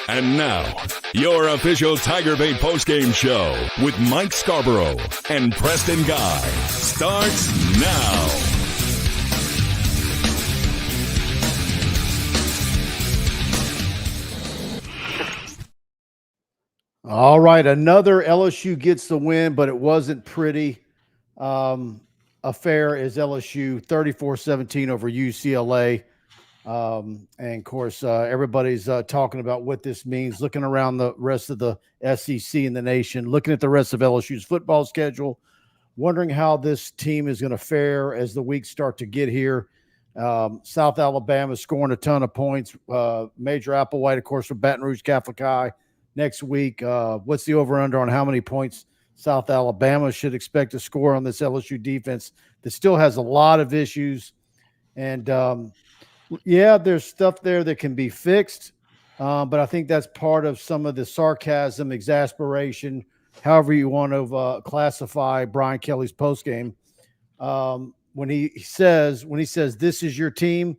And now, your official TigerBait Postgame Show with Mike Scarborough and Preston Guy starts now. All right, another LSU gets the win, but it wasn't pretty affair as LSU 34-17 over UCLA. And of course, everybody's talking about what this means, looking around the rest of the SEC in the nation, looking at the rest of LSU's football schedule, wondering how this team is going to fare as the weeks start to get here. South Alabama scoring a ton of points. Major Applewhite, of course, for Baton Rouge Catholic High next week. What's the over-under on how many points South Alabama should expect to score on this LSU defense that still has a lot of issues? And, yeah, there's stuff there that can be fixed, but I think that's part of some of the sarcasm, exasperation, however you want to classify Brian Kelly's postgame. When he says, this is your team,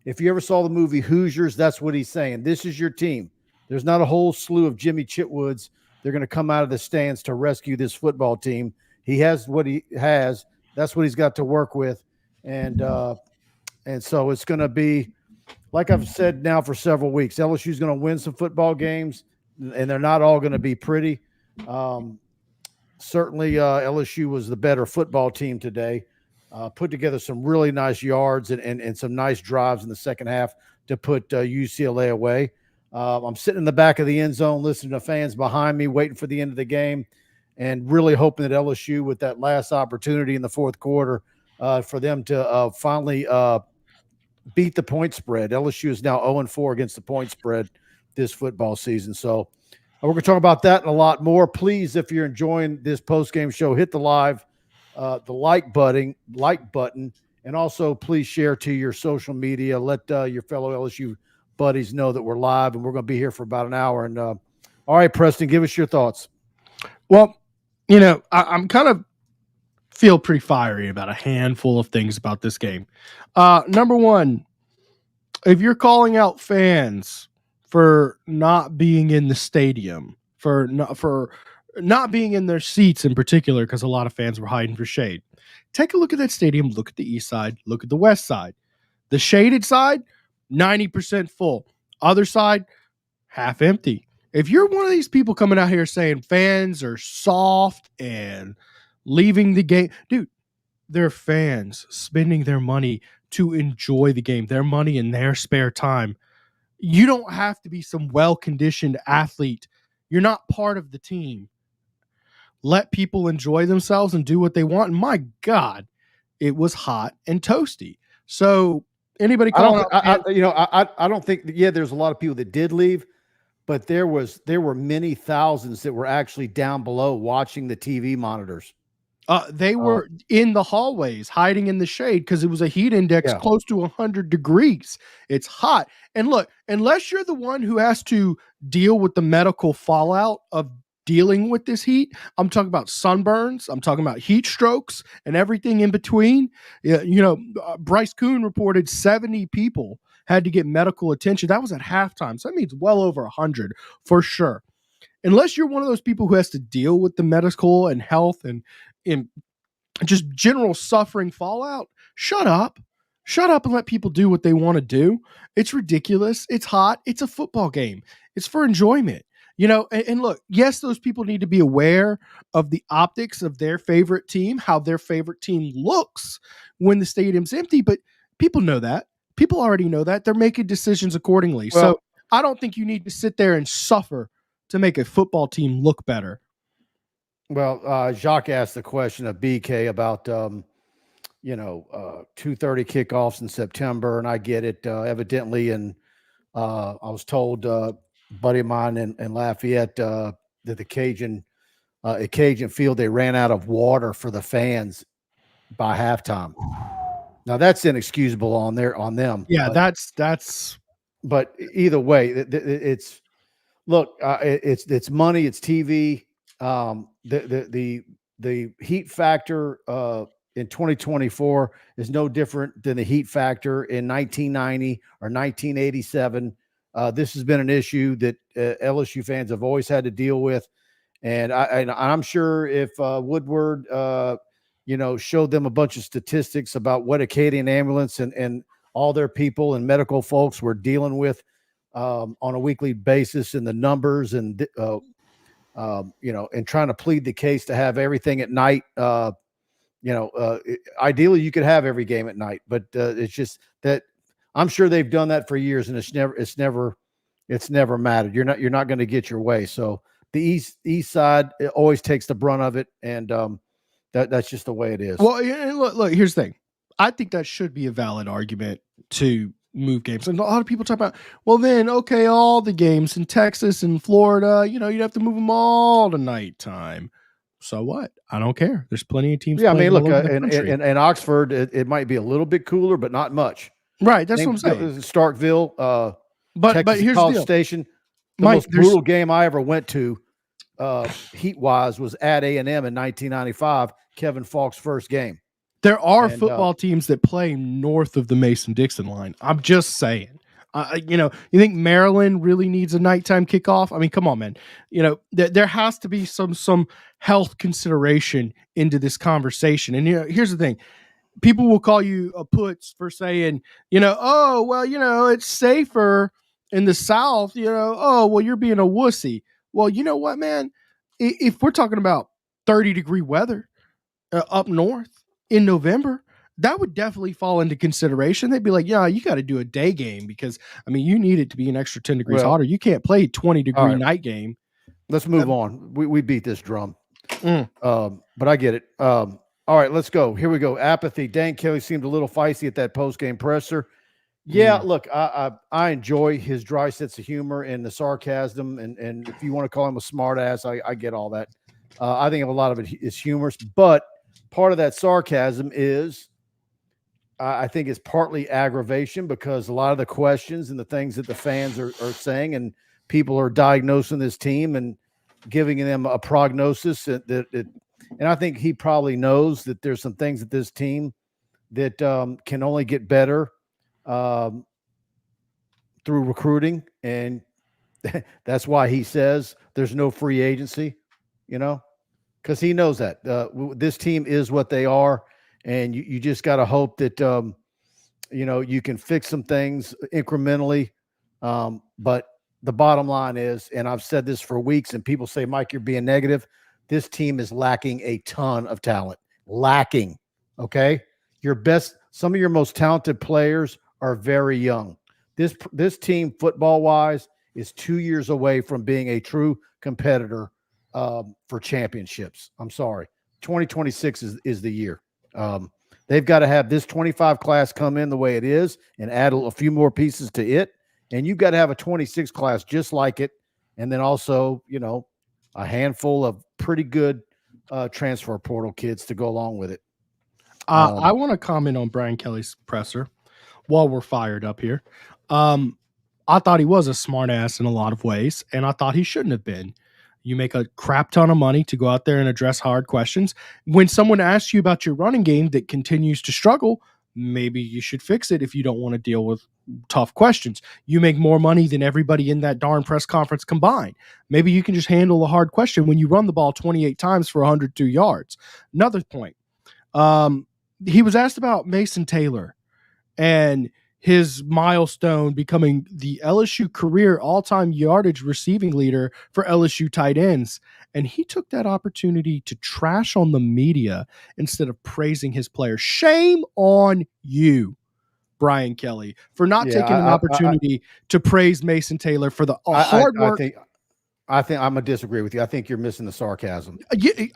if you ever saw the movie Hoosiers, that's what he's saying. This is your team. There's not a whole slew of Jimmy Chitwoods. They're going to come out of the stands to rescue this football team. He has what he has. That's what he's got to work with. And so it's going to be, like I've said now for several weeks, LSU is going to win some football games, and they're not all going to be pretty. Certainly, LSU was the better football team today. Put together some really nice yards and some nice drives in the second half to put UCLA away. I'm sitting in the back of the end zone listening to fans behind me, waiting for the end of the game, and really hoping that LSU, with that last opportunity in the fourth quarter, for them to finally beat the point spread. LSU is now 0-4 against the point spread this football season. So we're going to talk about that and a lot more. Please, if you're enjoying this post-game show, hit the like button, and also please share to your social media. Let your fellow LSU buddies know that we're live, and we're going to be here for about an hour. And all right, Preston, give us your thoughts. Well, I'm kind of feel pretty fiery about a handful of things about this game. Number one, if you're calling out fans for not being in the stadium, for not being in their seats in particular, because a lot of fans were hiding for shade, take a look at that stadium. Look at the east side. Look at the west side. The shaded side, 90% full. Other side, half empty. If you're one of these people coming out here saying fans are soft and leaving the game, dude, they're fans spending their money to enjoy the game, their money in their spare time. You don't have to be some well-conditioned athlete. You're not part of the team. Let people enjoy themselves and do what they want. And my God, it was hot and toasty. So anybody calling I don't think, there's a lot of people that did leave, but there were many thousands that were actually down below watching the TV monitors. They were in the hallways hiding in the shade because it was a heat index close to 100 degrees. It's hot. And look, unless you're the one who has to deal with the medical fallout of dealing with this heat, I'm talking about sunburns, I'm talking about heat strokes and everything in between. Bryce Kuhn reported 70 people had to get medical attention. That was at halftime. So that means well over 100 for sure. Unless you're one of those people who has to deal with the medical and health and just general suffering fallout, shut up and let people do what they want to do. It's ridiculous. It's hot. It's a football game. It's for enjoyment, and look, yes, those people need to be aware of the optics of their favorite team, how their favorite team looks when the stadium's empty, but people know that. People already know that. They're making decisions accordingly. Well, so I don't think you need to sit there and suffer to make a football team look better. Well, Jacques asked the question of BK about, 2:30 kickoffs in September, and I get it. Evidently, and I was told, a buddy of mine in Lafayette, that the Cajun field, they ran out of water for the fans by halftime. Now that's inexcusable on them. Yeah, that's. But either way, it's money, it's TV. The heat factor in 2024 is no different than the heat factor in 1990 or 1987. This has been an issue that LSU fans have always had to deal with. And I'm sure if Woodward, showed them a bunch of statistics about what Acadian Ambulance and all their people and medical folks were dealing with on a weekly basis, and the numbers and and trying to plead the case to have everything at night. Ideally you could have every game at night, but it's just that I'm sure they've done that for years, and it's never mattered. You're not going to get your way. So the east side always takes the brunt of it, and that's just the way it is. Well, look, here's the thing. I think that should be a valid argument to move games. And a lot of people talk about, well, then, okay, all the games in Texas and Florida, you'd have to move them all to nighttime. So what? I don't care. There's plenty of teams. Yeah, I mean, look, in Oxford, it might be a little bit cooler, but not much. Right, that's what I'm saying. Starkville, but College here's the deal. Station. The Mike, most brutal game I ever went to, heat-wise, was at A&M in 1995, Kevin Falk's first game. There are football teams that play north of the Mason-Dixon line. I'm just saying. You think Maryland really needs a nighttime kickoff? I mean, come on, man. There has to be some health consideration into this conversation. And here's the thing. People will call you a putz for saying, it's safer in the South. You're being a wussy. Well, you know what, man? If we're talking about 30-degree weather up north in November, that would definitely fall into consideration. They'd be like, yeah, you got to do a day game because, you need it to be an extra 10 degrees hotter. You can't play a 20-degree night game. Let's move on. We beat this drum. But I get it. All right, let's go. Here we go. Apathy. Dan Kelly seemed a little feisty at that post-game presser. Yeah, look, I enjoy his dry sense of humor and the sarcasm, and if you want to call him a smart ass, I get all that. I think a lot of it is humorous, but part of that sarcasm is, I think, is partly aggravation, because a lot of the questions and the things that the fans are saying, and people are diagnosing this team and giving them a prognosis and I think he probably knows that there's some things at this team that can only get better through recruiting, and that's why he says there's no free agency, because he knows that this team is what they are, and you just got to hope that you can fix some things incrementally, but the bottom line is, and I've said this for weeks, and people say, Mike, you're being negative. This team is lacking a ton of talent. Lacking, okay? Some of your most talented players are very young. This team, football-wise, is 2 years away from being a true competitor for championships. I'm sorry. 2026 is the year. They've got to have this 25 class come in the way it is and add a few more pieces to it. And you've got to have a 26 class just like it. And then also, a handful of pretty good transfer portal kids to go along with it. I want to comment on Brian Kelly's presser while we're fired up here. I thought he was a smart ass in a lot of ways, and I thought he shouldn't have been. You make a crap ton of money to go out there and address hard questions. When someone asks you about your running game that continues to struggle, maybe you should fix it if you don't want to deal with tough questions. You make more money than everybody in that darn press conference combined. Maybe you can just handle a hard question when you run the ball 28 times for 102 yards. Another point. He was asked about Mason Taylor and his milestone becoming the LSU career all-time yardage receiving leader for LSU tight ends. And he took that opportunity to trash on the media instead of praising his players. Shame on you, Brian Kelly, for not taking an opportunity to praise Mason Taylor for the hard work. I think I'm going to disagree with you. I think you're missing the sarcasm.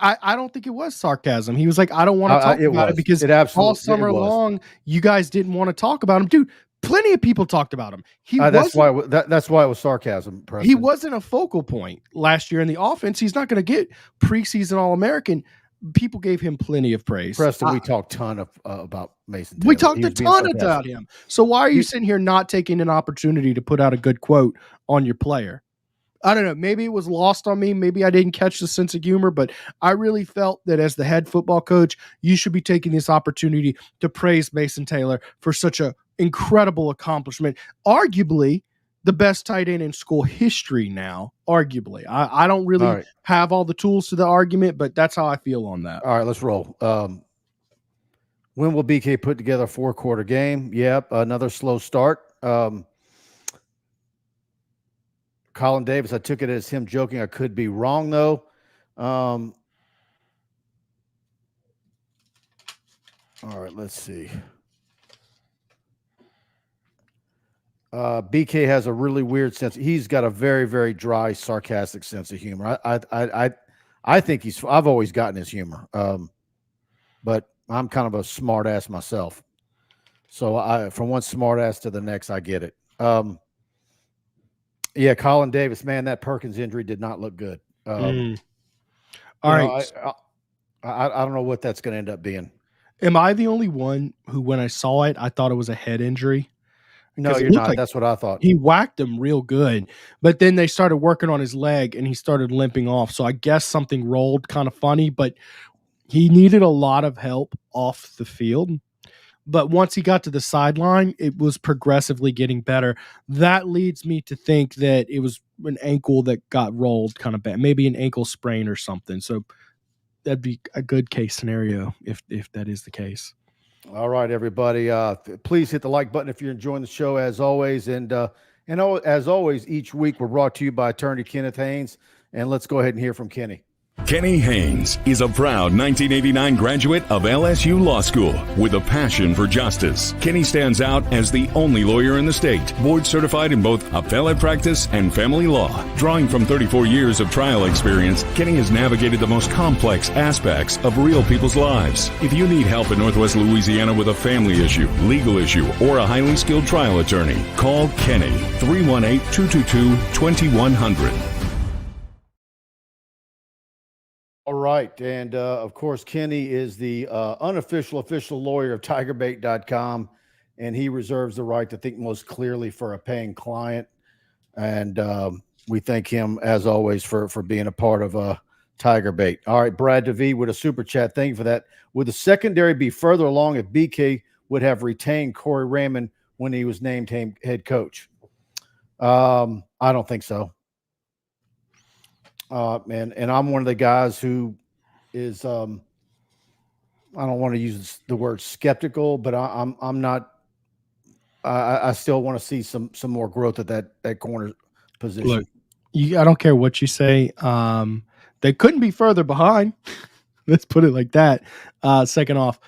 I don't think it was sarcasm. He was like, I don't want to talk about it because all summer long, you guys didn't want to talk about him. Dude, plenty of people talked about him. That's why it was sarcasm, Preston. He wasn't a focal point last year in the offense. He's not going to get preseason All-American. People gave him plenty of praise. Preston, we talked a ton about Mason Taylor. We talked a ton about him. So why are you sitting here not taking an opportunity to put out a good quote on your player? I don't know. Maybe it was lost on me. Maybe I didn't catch the sense of humor, but I really felt that as the head football coach, you should be taking this opportunity to praise Mason Taylor for such an incredible accomplishment. Arguably, the best tight end in school history now, arguably. I don't really have all the tools to the argument, but that's how I feel on that. All right, let's roll. When will BK put together a 4-quarter game? Yep, another slow start. Colin Davis, I took it as him joking. I could be wrong, though. All right, let's see. BK has a really weird sense. He's got a very, very dry, sarcastic sense of humor. I think I've always gotten his humor. But I'm kind of a smart ass myself. So from one smart ass to the next, I get it. Yeah, Colin Davis, man, that Perkins injury did not look good. All right. I don't know what that's going to end up being. Am I the only one who, when I saw it, I thought it was a head injury? No, you're not. That's what I thought. He whacked him real good, but then they started working on his leg and he started limping off. So I guess something rolled kind of funny, but he needed a lot of help off the field. But once he got to the sideline, it was progressively getting better. That leads me to think that it was an ankle that got rolled kind of bad, maybe an ankle sprain or something. So that'd be a good case scenario if that is the case. All right, everybody. Please hit the like button if you're enjoying the show, as always. And as always, each week we're brought to you by attorney Kenneth Haines. And let's go ahead and hear from Kenny. Kenny Haines is a proud 1989 graduate of LSU Law School with a passion for justice. Kenny stands out as the only lawyer in the state, board certified in both appellate practice and family law. Drawing from 34 years of trial experience, Kenny has navigated the most complex aspects of real people's lives. If you need help in Northwest Louisiana with a family issue, legal issue, or a highly skilled trial attorney, call Kenny 318-222-2100. All right. And, of course, Kenny is the unofficial official lawyer of TigerBait.com, and he reserves the right to think most clearly for a paying client. And we thank him, as always, for being a part of TigerBait. All right, Brad DeVee with a super chat. Thank you for that. Would the secondary be further along if BK would have retained Corey Raymond when he was named head coach? I don't think so. And I'm one of the guys who is, I don't want to use the word skeptical, but I'm not. I still want to see some more growth at that corner position. Look, I don't care what you say. They couldn't be further behind. Let's put it like that. Second off,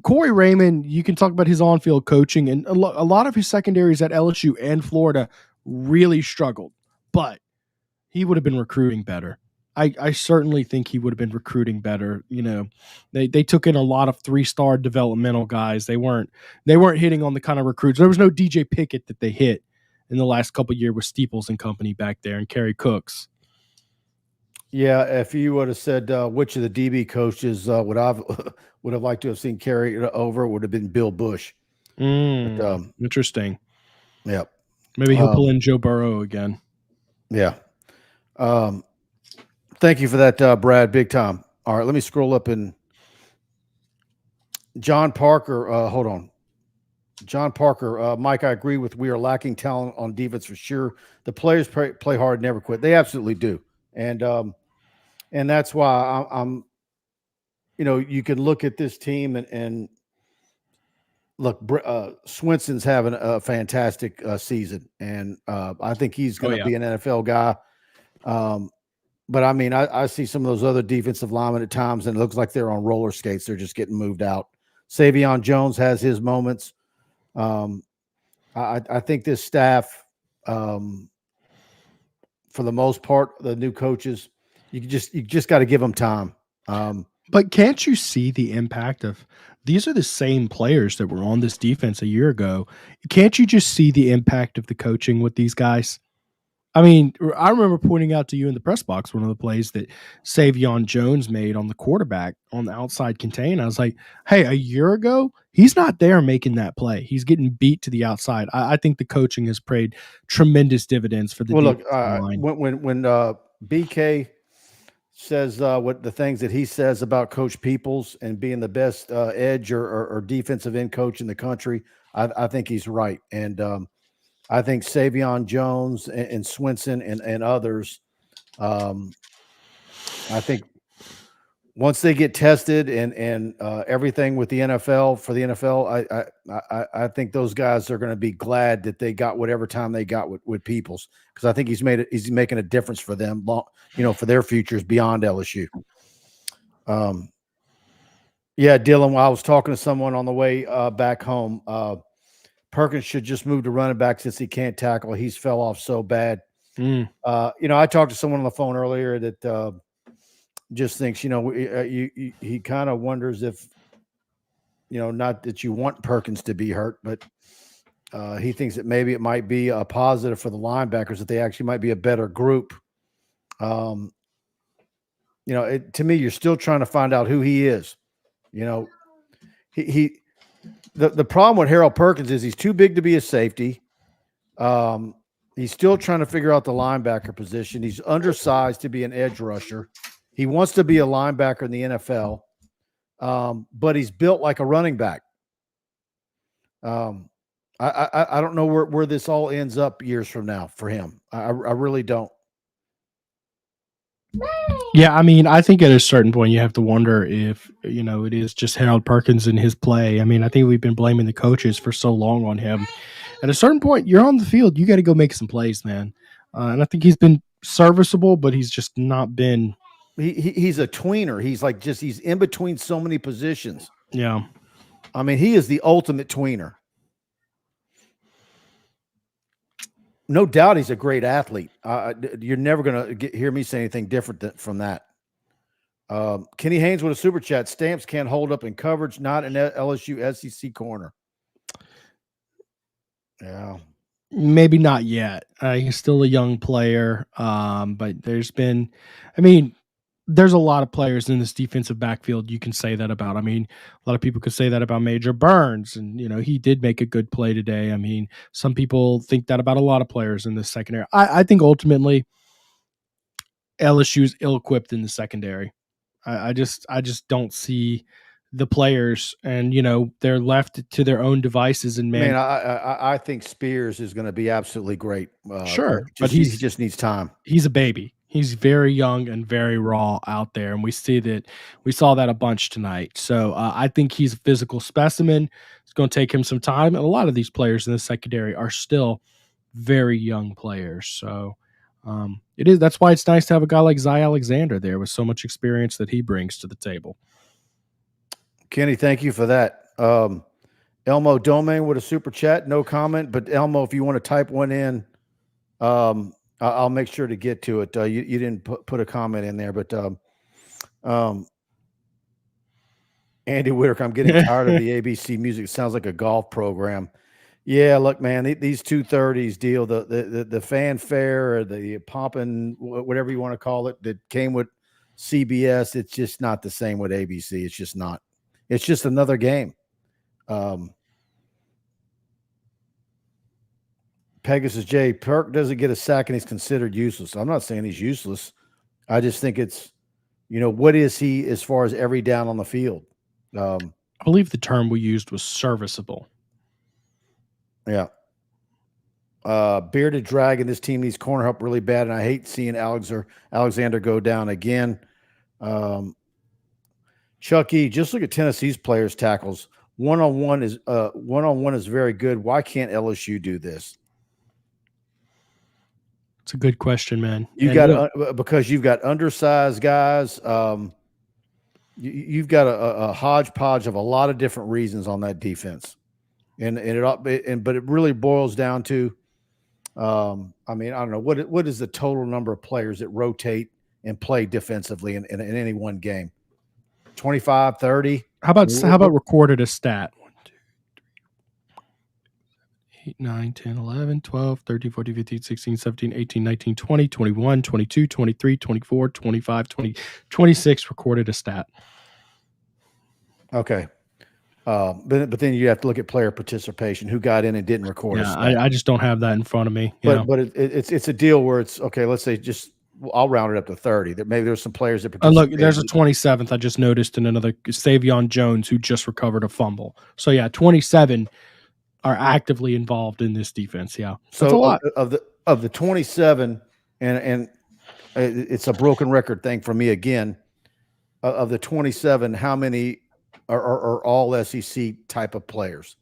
Corey Raymond, you can talk about his on-field coaching, and a lot of his secondaries at LSU and Florida really struggled, but he would have been recruiting better. I certainly think he would have been recruiting better. They took in a lot of 3-star developmental guys. They weren't hitting on the kind of recruits. There was no DJ Pickett that they hit in the last couple of years with Steeples and company back there and Kerry Cooks. Yeah, if you would have said which of the DB coaches would have liked to have seen Kerry over, it would have been Bill Bush. But, interesting. Yeah. Maybe he'll pull in Joe Burrow again. Yeah. Thank you for that, Brad. Big time. All right, let me scroll up and John Parker. Hold on. John Parker, Mike, I agree with. We are lacking talent on defense for sure. The players play hard, never quit. They absolutely do, and that's why I'm. You can look at this team and look. Swinson's having a fantastic season, and I think he's going to be an NFL guy. But I mean, I see some of those other defensive linemen at times, and it looks like they're on roller skates. They're just getting moved out. Savion Jones has his moments. I think this staff, for the most part, the new coaches, you just got to give them time. But can't you see the impact of these are the same players that were on this defense a year ago? Can't you just see the impact of the coaching with these guys? I mean, I remember pointing out to you in the press box one of the plays that Savion Jones made on the quarterback on the outside contain. I was like, hey, a year ago, he's not there making that play. He's getting beat to the outside. I think the coaching has paid tremendous dividends for the line. When BK says what the things that he says about Coach Peoples and being the best edge or defensive end coach in the country, I think he's right. And I think Savion Jones and Swinson and others. I think once they get tested and everything with the NFL for the NFL, I think those guys are going to be glad that they got whatever time they got with Peoples, because I think he's making a difference for them, for their futures beyond LSU. Yeah, Dylan, I was talking to someone on the way back home. Perkins should just move to running back since he can't tackle. He's fell off so bad. I talked to someone on the phone earlier that just thinks, he kind of wonders if, not that you want Perkins to be hurt, but he thinks that maybe it might be a positive for the linebackers, that they actually might be a better group. To me, you're still trying to find out who he is. The problem with Harold Perkins is he's too big to be a safety. He's still trying to figure out the linebacker position. He's undersized to be an edge rusher. He wants to be a linebacker in the NFL, but he's built like a running back. I don't know where this all ends up years from now for him. I really don't. Yeah, I mean, I think at a certain point you have to wonder if, it is just Harold Perkins and his play. I mean, I think we've been blaming the coaches for so long on him. At a certain point, you're on the field. You got to go make some plays, man. And I think he's been serviceable, but he's just not been. He's a tweener. He's in between so many positions. Yeah. I mean, he is the ultimate tweener. No doubt he's a great athlete. You're never going to hear me say anything different from that. Kenny Haines with a super chat. Stamps can't hold up in coverage, not in LSU SEC corner. Yeah. Maybe not yet. He's still a young player. But there's a lot of players in this defensive backfield you can say that about. I mean, a lot of people could say that about Major Burns, and he did make a good play today. I mean, some people think that about a lot of players in the secondary. I think ultimately LSU's ill-equipped in the secondary. I just don't see the players, and they're left to their own devices. And man, I think Spears is going to be absolutely great. Sure, but he just needs time. He's a baby. He's very young and very raw out there, and we saw that a bunch tonight. So I think he's a physical specimen. It's going to take him some time, and a lot of these players in the secondary are still very young players. So that's why it's nice to have a guy like Zy Alexander there with so much experience that he brings to the table. Kenny, thank you for that. Elmo Domain with a super chat, no comment, but Elmo, if you want to type one in, I'll make sure to get to it. You didn't put a comment in there, but Andy Whitaker, I'm getting tired of the ABC music. It sounds like a golf program. Yeah, look, man, these 230s deal, the fanfare or the popping, whatever you want to call it, that came with CBS, it's just not the same with ABC. It's just not. It's just another game. Pegasus J. Perk doesn't get a sack and he's considered useless. I'm not saying he's useless. I just think it's, what is he as far as every down on the field? I believe the term we used was serviceable. Yeah. Bearded Dragon, this team needs corner help really bad, and I hate seeing Alexander go down again. Chucky, just look at Tennessee's players' tackles. One-on-one is very good. Why can't LSU do this? It's a good question, man. Because you've got undersized guys. You've got a hodgepodge of a lot of different reasons on that defense, but it really boils down to, I don't know what is the total number of players that rotate and play defensively in any one game. 25, 30. How about recorded a stat? 1, 2, 3, 8, 9, 10, 11, 12, 13, 14, 15, 16, 17, 18, 19, 20, 21, 22, 23, 24, 25, 20, 26 recorded a stat. Okay. But then you have to look at player participation, who got in and didn't record. Yeah, I just don't have that in front of me. But it's a deal where it's okay. Let's say I'll round it up to 30. That maybe there's some players that look. There's a 27th. I just noticed in another Savion Jones who just recovered a fumble. So yeah, 27 are actively involved in this defense. Yeah, that's So a lot. Of the 27, and it's a broken record thing for me again. Of the 27, how many are all SEC type of players?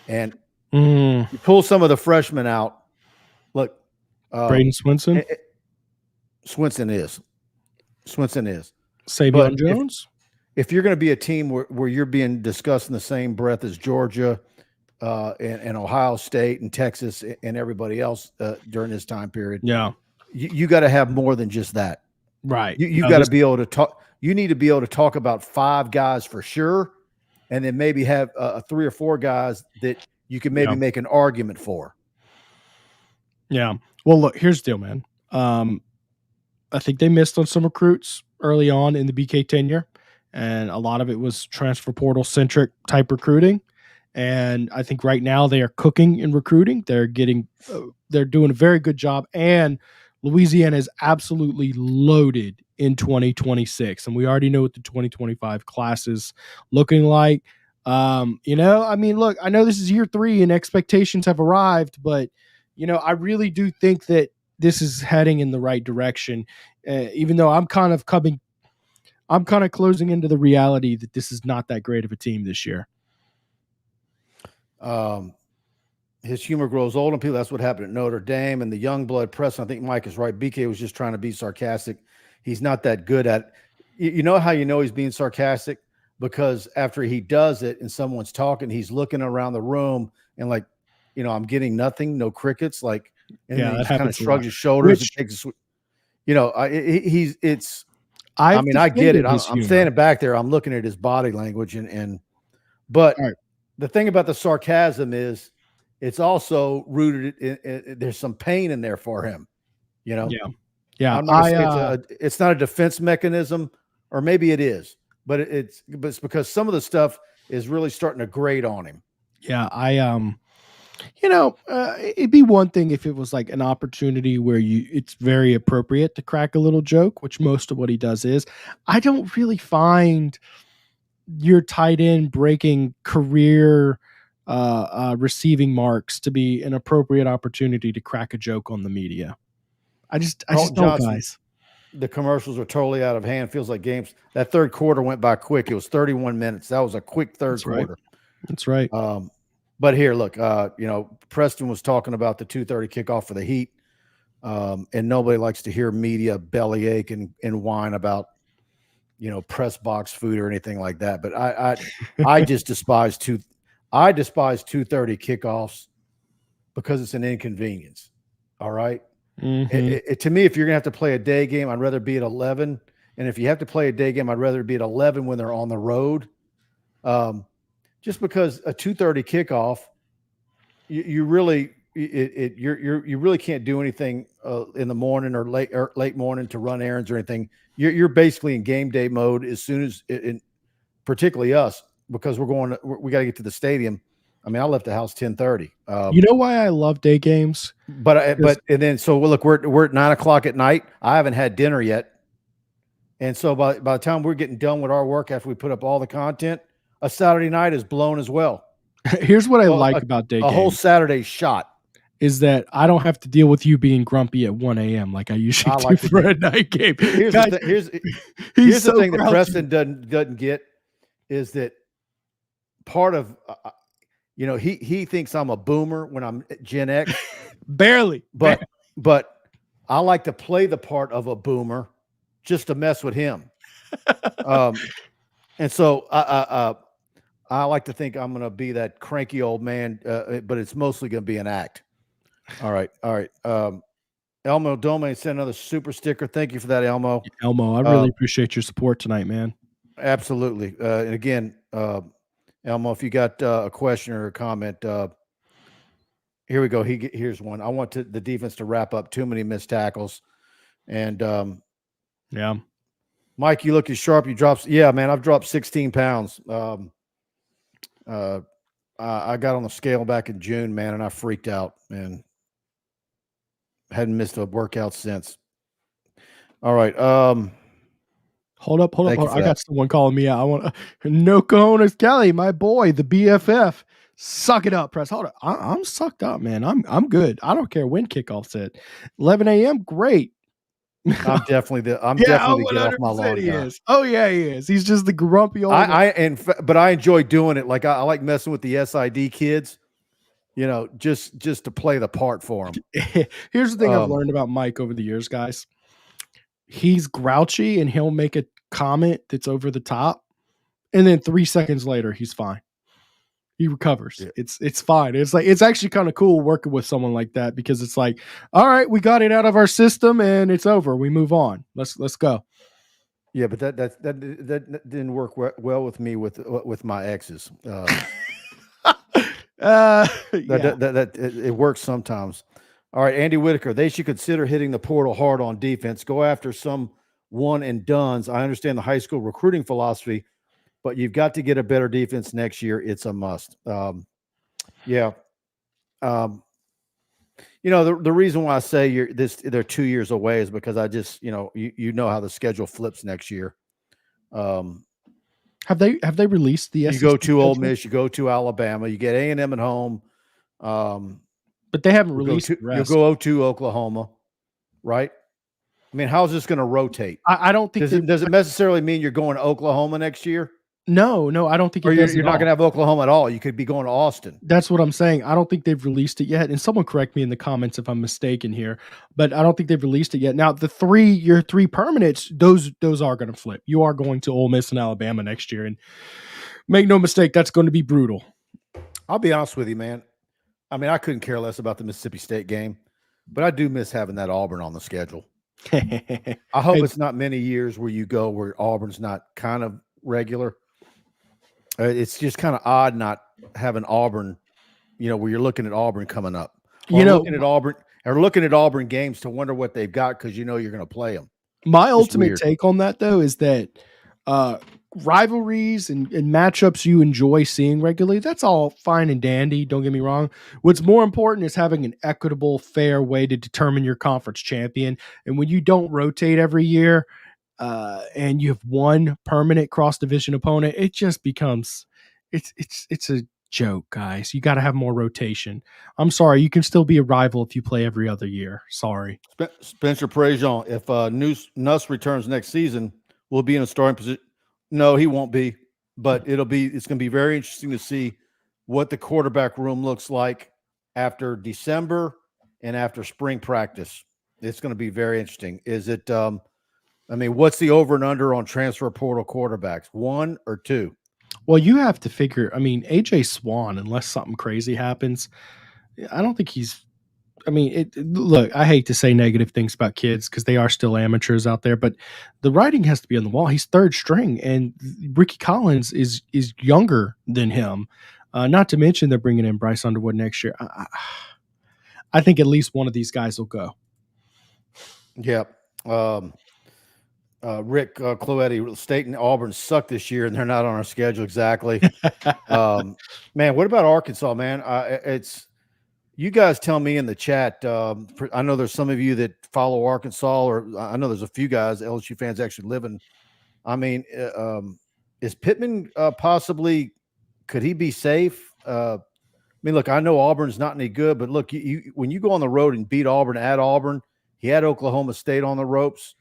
And you pull some of the freshmen out. Look, Braden Swinson. Swinson is. Savion But Jones. If you're going to be a team where you're being discussed in the same breath as Georgia and Ohio State and Texas and everybody else during this time period, yeah, you got to have more than just that. Right. You've got to be able to talk. You need to be able to talk about 5 guys for sure, and then maybe have 3 or 4 guys that you can maybe make an argument for. Yeah. Well, look, here's the deal, man. I think they missed on some recruits early on in the BK tenure, and a lot of it was transfer portal centric type recruiting. And I think right now they are cooking in recruiting. They're getting, they're doing a very good job. And Louisiana is absolutely loaded in 2026. And we already know what the 2025 class is looking like. I mean, look, I know this is year 3 and expectations have arrived, but, I really do think that this is heading in the right direction. Even though I'm kind of closing into the reality that this is not that great of a team this year. His humor grows old on people. That's what happened at Notre Dame and the young blood Preston. I think Mike is right. BK was just trying to be sarcastic. He's not that good at it. You know how he's being sarcastic? Because after he does it and someone's talking, he's looking around the room and like, I'm getting nothing, no crickets. Like, and then he just kind of shrugs his shoulders and takes I get it. I'm standing back there. I'm looking at his body language but the thing about the sarcasm is it's also rooted in there's some pain in there for him, Yeah. It's not a defense mechanism, or maybe it is, but it's because some of the stuff is really starting to grate on him. Yeah. It'd be one thing if it was like an opportunity where it's very appropriate to crack a little joke, which most of what he does is. I don't really find your tight end breaking career receiving marks to be an appropriate opportunity to crack a joke on the media. I just don't, guys. The commercials are totally out of hand. Feels like games. That third quarter went by quick. It was 31 minutes. That was a quick third quarter. That's right. But here, look, Preston was talking about the 2:30 kickoff for the Heat, and nobody likes to hear media bellyache and whine about, press box food or anything like that. But I just despise 2:30 kickoffs because it's an inconvenience. All right. Mm-hmm. To me, if you're gonna have to play a day game, I'd rather be at 11. And if you have to play a day game, I'd rather be at 11 when they're on the road. Just because a 2:30 kickoff, you really can't do anything in the morning or late morning to run errands or anything. You're basically in game day mode as soon as, particularly us, because we got to get to the stadium. I mean, I left the house 10:30. You know why I love day games? So look, we're at 9 o'clock at night. I haven't had dinner yet, and so by the time we're getting done with our work after we put up all the content, a Saturday night is blown as well. Here's what I like about day games. A whole Saturday shot is that I don't have to deal with you being grumpy at 1 a.m. like I usually do for a night game. Here's the thing that Preston doesn't get is that part of he thinks I'm a boomer when I'm Gen X. Barely. But I like to play the part of a boomer just to mess with him. And so I like to think I'm going to be that cranky old man, but it's mostly going to be an act. All right. Elmo Dome sent another super sticker. Thank you for that, Elmo. Elmo, I really appreciate your support tonight, man. Absolutely. And again, Elmo, if you got a question or a comment, here we go. Here's one. I want the defense to wrap up too many missed tackles. And yeah. Mike, you look as sharp. You dropped. Yeah, man, I've dropped 16 pounds. I got on the scale back in June, man, and I freaked out and hadn't missed a workout since. All right. Hold up. I got someone calling me out. I want no cojones, Kelly, my boy, the BFF. Suck it up, Press. Hold on. I'm sucked up, man. I'm good. I don't care when kickoff's at 11 a.m. Great. I'm definitely the get off my lawn he guy. is. Oh yeah, he is. He's just the grumpy old. But I enjoy doing it. Like I like messing with the SID kids. You know, just to play the part for them. Here's the thing I've learned about Mike over the years, guys. He's grouchy and he'll make a comment that's over the top, and then 3 seconds later, he's fine. He recovers. Yeah. It's fine. It's like it's actually kind of cool working with someone like that because it's like, all right, we got it out of our system and it's over. We move on. Let's go. Yeah, but that didn't work well with me with my exes. It works sometimes. All right, Andy Whitaker. They should consider hitting the portal hard on defense. Go after some one and dones. I understand the high school recruiting philosophy, but you've got to get a better defense next year. It's a must. Yeah. You know, the reason why I say they're 2 years away is because I just, you know how the schedule flips next year. Have they released the SEC you go to schedule? Ole Miss, you go to Alabama, you get A&M at home. But they haven't released the rest. You'll go to Oklahoma, right? I mean, how's this going to rotate? I don't think does it necessarily mean you're going to Oklahoma next year? No, I don't think it does. You're not going to have Oklahoma at all. You could be going to Austin. That's what I'm saying. I don't think they've released it yet. And someone correct me in the comments if I'm mistaken here, but I don't think they've released it yet. Now, your three permanents, those are going to flip. You are going to Ole Miss and Alabama next year, and make no mistake, that's going to be brutal. I'll be honest with you, man. I mean, I couldn't care less about the Mississippi State game, but I do miss having that Auburn on the schedule. I hope it's not many years where you go where Auburn's not kind of regular. It's just kind of odd not having Auburn, where you're looking at Auburn coming up. Looking at Auburn games to wonder what they've got because you're going to play them. My ultimate take on that, though, is that rivalries and matchups you enjoy seeing regularly, that's all fine and dandy. Don't get me wrong. What's more important is having an equitable, fair way to determine your conference champion. And when you don't rotate every year, and you have one permanent cross-division opponent, it just becomes it's a joke, guys. You got to have more rotation. I'm sorry, you can still be a rival if you play every other year. Sorry, Spencer Prejean. If Nuss returns next season, will be in a starting position. No, he won't be, but it's going to be very interesting to see what the quarterback room looks like after December and after spring practice. It's going to be very interesting. Is it? What's the over and under on transfer portal quarterbacks? 1 or 2? Well, you have to figure, AJ Swan, unless something crazy happens, I don't think he's, look, I hate to say negative things about kids because they are still amateurs out there, but the writing has to be on the wall. He's third string, and Ricky Collins is younger than him. Not to mention they're bringing in Bryce Underwood next year. I think at least one of these guys will go. Yep. Rick Cloetti, State and Auburn suck this year, and they're not on our schedule exactly. Man, what about Arkansas, man? It's you guys tell me in the chat. I know there's some of you that follow Arkansas, or I know there's a few guys, LSU fans, actually living. Is Pittman possibly? Could he be safe? Look, I know Auburn's not any good, but look, when you go on the road and beat Auburn at Auburn, he had Oklahoma State on the ropes.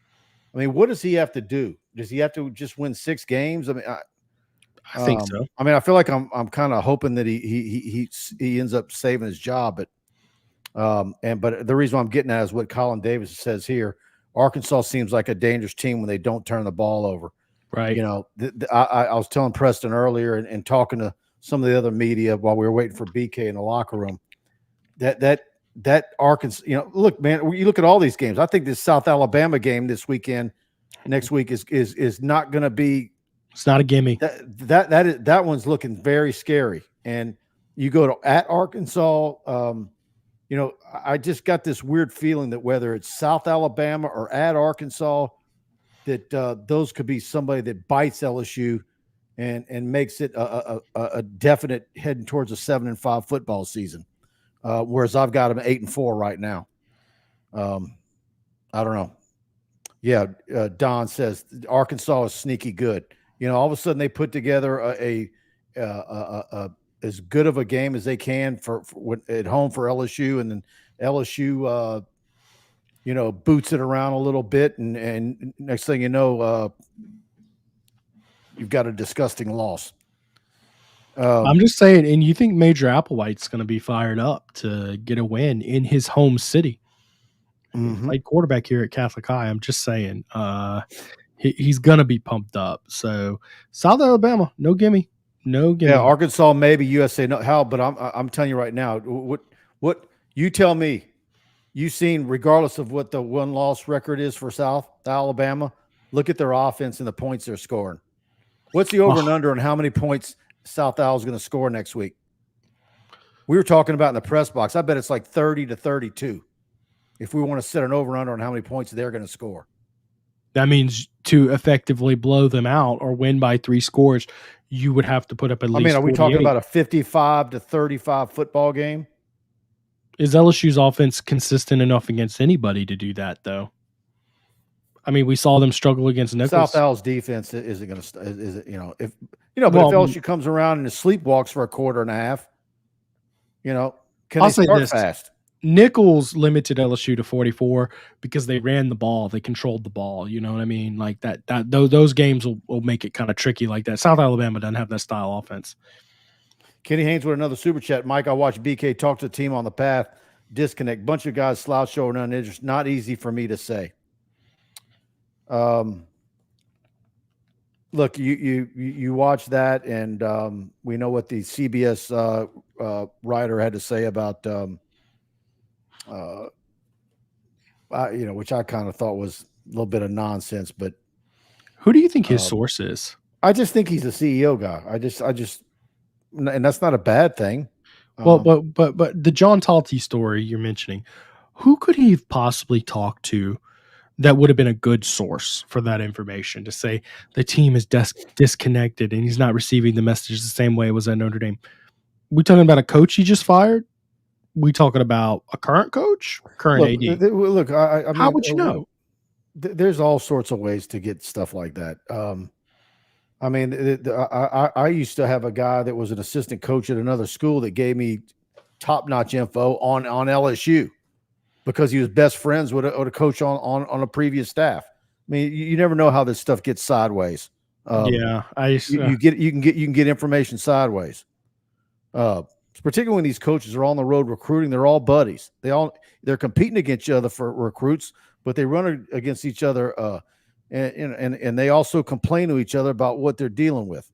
What does he have to do? Does he have to just win 6 games? I think so. I feel like I'm kind of hoping that he ends up saving his job, but the reason I'm getting at is what Colin Davis says here. Arkansas seems like a dangerous team when they don't turn the ball over. Right. I was telling Preston earlier and talking to some of the other media while we were waiting for BK in the locker room that Arkansas, look, man, you look at all these games. I think this South Alabama game next week is not going to be. It's not a gimme. That one's looking very scary. And you go at Arkansas. I just got this weird feeling that whether it's South Alabama or at Arkansas, that those could be somebody that bites LSU and makes it a definite heading towards a 7-5 football season. Whereas I've got them 8-4 right now. I don't know. Yeah, Don says Arkansas is sneaky good. All of a sudden they put together a as good of a game as they can for at home for LSU, and then LSU boots it around a little bit, and next thing you know, you've got a disgusting loss. I'm just saying, and you think Major Applewhite's going to be fired up to get a win in his home city? He played quarterback here at Catholic High. I'm just saying, he's going to be pumped up. So South Alabama, no gimme. Yeah, Arkansas maybe, USA no. How? But I'm telling you right now, what you tell me, you've seen, regardless of what the win-loss record is for South Alabama, look at their offense and the points they're scoring. What's the over and under on how many points South Al is going to score next week? We were talking about in the press box. I bet it's like 30 to 32. If we want to set an over and under on how many points they're going to score. That means to effectively blow them out or win by 3 scores, you would have to put up at least. Are we talking about a 55 to 35 football game? Is LSU's offense consistent enough against anybody to do that, though? I mean, we saw them struggle against Nichols. South Al's defense isn't going to. Is it? If LSU comes around and sleepwalks for a quarter and a half, can they start fast? Nichols limited LSU to 44 because they ran the ball, they controlled the ball. You know what I mean? Like that those games will make it kind of tricky like that. South Alabama doesn't have that style offense. Kenny Haines with another super chat. Mike, I watched BK talk to the team on the path. Disconnect. Bunch of guys slouch, showing uninterested. Not easy for me to say. Look, you watch that, and we know what the CBS writer had to say about which I kind of thought was a little bit of nonsense. But who do you think his source is? I just think he's a CEO guy. I just, and that's not a bad thing. Well, but the John Talty story you're mentioning, who could he have possibly talked to that would have been a good source for that information to say the team is disconnected and he's not receiving the messages the same way it was at Notre Dame? We talking about a coach he just fired? We talking about a current coach, current AD? Look, I mean, how would you know? There's all sorts of ways to get stuff like that. I mean, I used to have a guy that was an assistant coach at another school that gave me top-notch info on LSU because he was best friends with a coach on a previous staff. I mean, you never know how this stuff gets sideways. You can get information sideways. Particularly when these coaches are on the road recruiting, they're all buddies. They're competing against each other for recruits, but they run against each other. And they also complain to each other about what they're dealing with.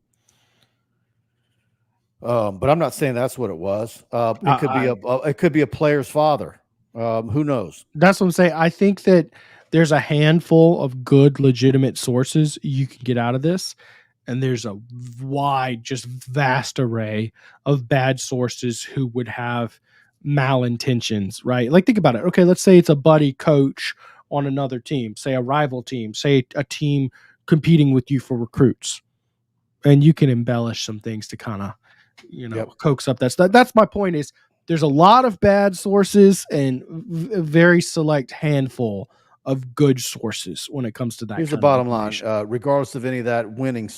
But I'm not saying that's what it was. It could be a player's father. Who knows? That's what I'm saying. I think that there's a handful of good, legitimate sources you can get out of this. And there's a wide, just vast array of bad sources who would have malintentions, right? Like, think about it. Okay, let's say it's a buddy coach on another team, say a rival team, say a team competing with you for recruits. And you can embellish some things to kind of, coax up that stuff. That's my point is there's a lot of bad sources and a very select handful of good sources when it comes to that. Here's the bottom line. Regardless of any of that, winning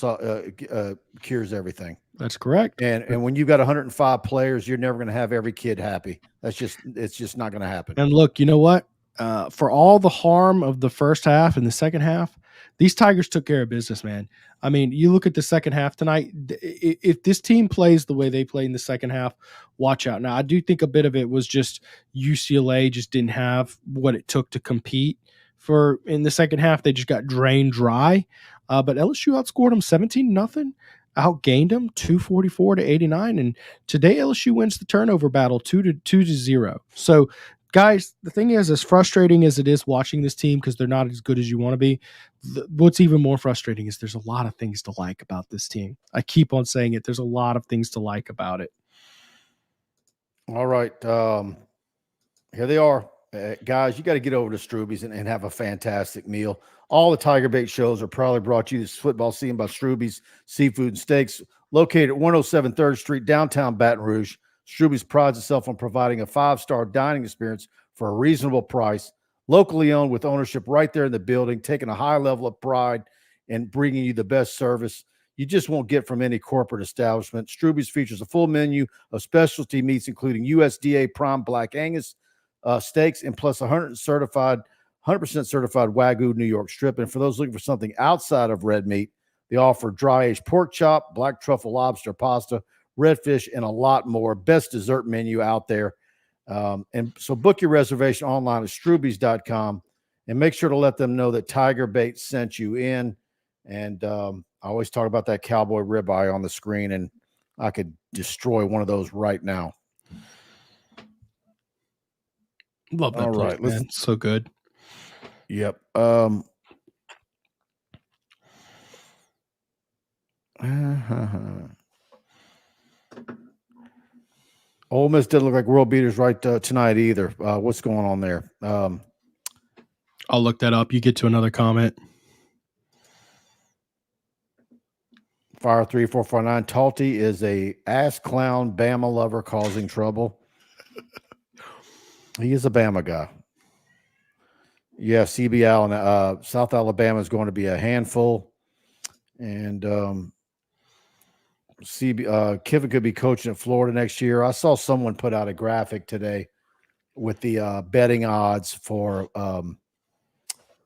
cures everything. That's correct. And when you've got 105 players, you're never going to have every kid happy. It's just not going to happen. And look, you know what? For all the harm of the first half and the second half, these Tigers took care of business, man. I mean, you look at the second half tonight. If this team plays the way they played in the second half, watch out. Now, I do think a bit of it was just UCLA just didn't have what it took to compete in the second half. They just got drained dry. But LSU outscored them 17-0, outgained them 244-89. And today LSU wins the turnover battle 2-0. So, guys, the thing is, as frustrating as it is watching this team because they're not as good as you want to be, what's even more frustrating is there's a lot of things to like about this team. I keep on saying it. There's a lot of things to like about it. All right. Here they are. Guys, you got to get over to Stroubes and have a fantastic meal. All the TigerBait shows are proudly brought to you this football season by Stroubes Seafood and Steaks, located at 107 3rd Street, downtown Baton Rouge. Stroubes prides itself on providing a 5-star dining experience for a reasonable price, locally owned with ownership right there in the building, taking a high level of pride and bringing you the best service. you just won't get from any corporate establishment. Stroubes features a full menu of specialty meats, including USDA prime Black Angus steaks and plus 100% certified Wagyu New York strip. And for those looking for something outside of red meat, they offer dry-aged pork chop, black truffle lobster pasta, redfish, and a lot more. Best dessert menu out there. And so book your reservation online at Stroubes.com and make sure to let them know that TigerBait sent you in. And I always talk about that cowboy ribeye on the screen, and I could destroy one of those right now. Love that. All place, right, man. So good. Yep. Ole Miss didn't look like world beaters right tonight either. What's going on there? I'll look that up. You get to another comment. Fire 3449. Talty is a ass clown Bama lover causing trouble. He is a Bama guy. Yeah, CB Allen. South Alabama is going to be a handful. And Kiffin could be coaching at Florida next year. I saw someone put out a graphic today with the betting odds for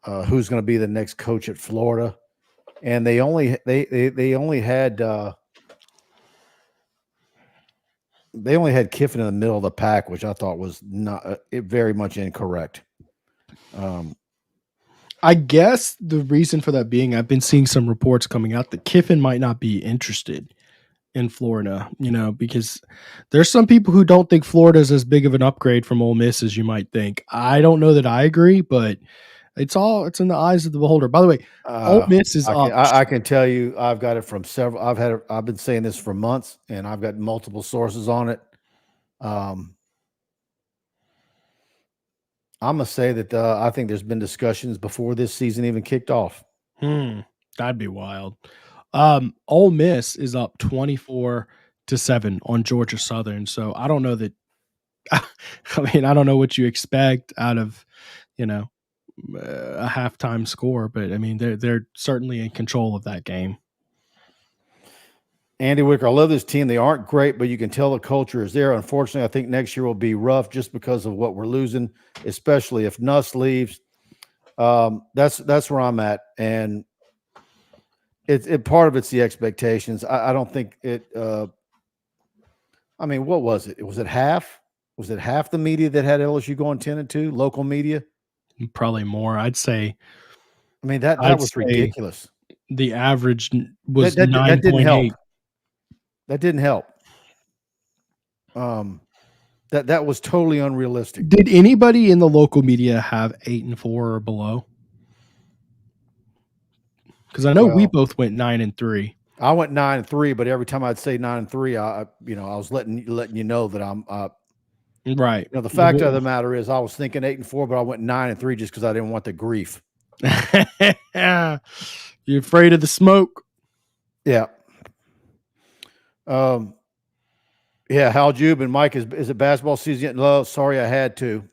who's going to be the next coach at Florida. And they only had Kiffin in the middle of the pack, which I thought was not very much incorrect. I guess the reason for that being, I've been seeing some reports coming out that Kiffin might not be interested in Florida, because there's some people who don't think Florida is as big of an upgrade from Ole Miss as you might think. I don't know that I agree, but it's in the eyes of the beholder. By the way, Ole Miss is up. I can tell you, I've got it from several. I've been saying this for months, and I've got multiple sources on it. I'm gonna say that I think there's been discussions before this season even kicked off. That'd be wild. Ole Miss is up 24-7 on Georgia Southern. So I don't know that. I don't know what you expect out of, a halftime score, but they're certainly in control of that game. Andy Wicker, I love this team. They aren't great, but you can tell the culture is there. Unfortunately, I think next year will be rough just because of what we're losing, especially if Nuss leaves. That's where I'm at, and part of it's the expectations. I don't think it. What was it? Was it half? Was it half the media that had LSU going 10-2? Local media, probably more. I'd say. That was ridiculous. The average was 9.8. That didn't help. That didn't help. That was totally unrealistic. Did anybody in the local media have 8-4 or below? Because I know we both went 9-3. I went 9-3, but every time I'd say 9-3, I was letting you know that I'm right. The fact of the matter is, I was thinking 8-4, but I went 9-3 just because I didn't want the grief. You're afraid of the smoke. Yeah. Hal Jube and Mike, is it basketball season getting low? Sorry, I had to.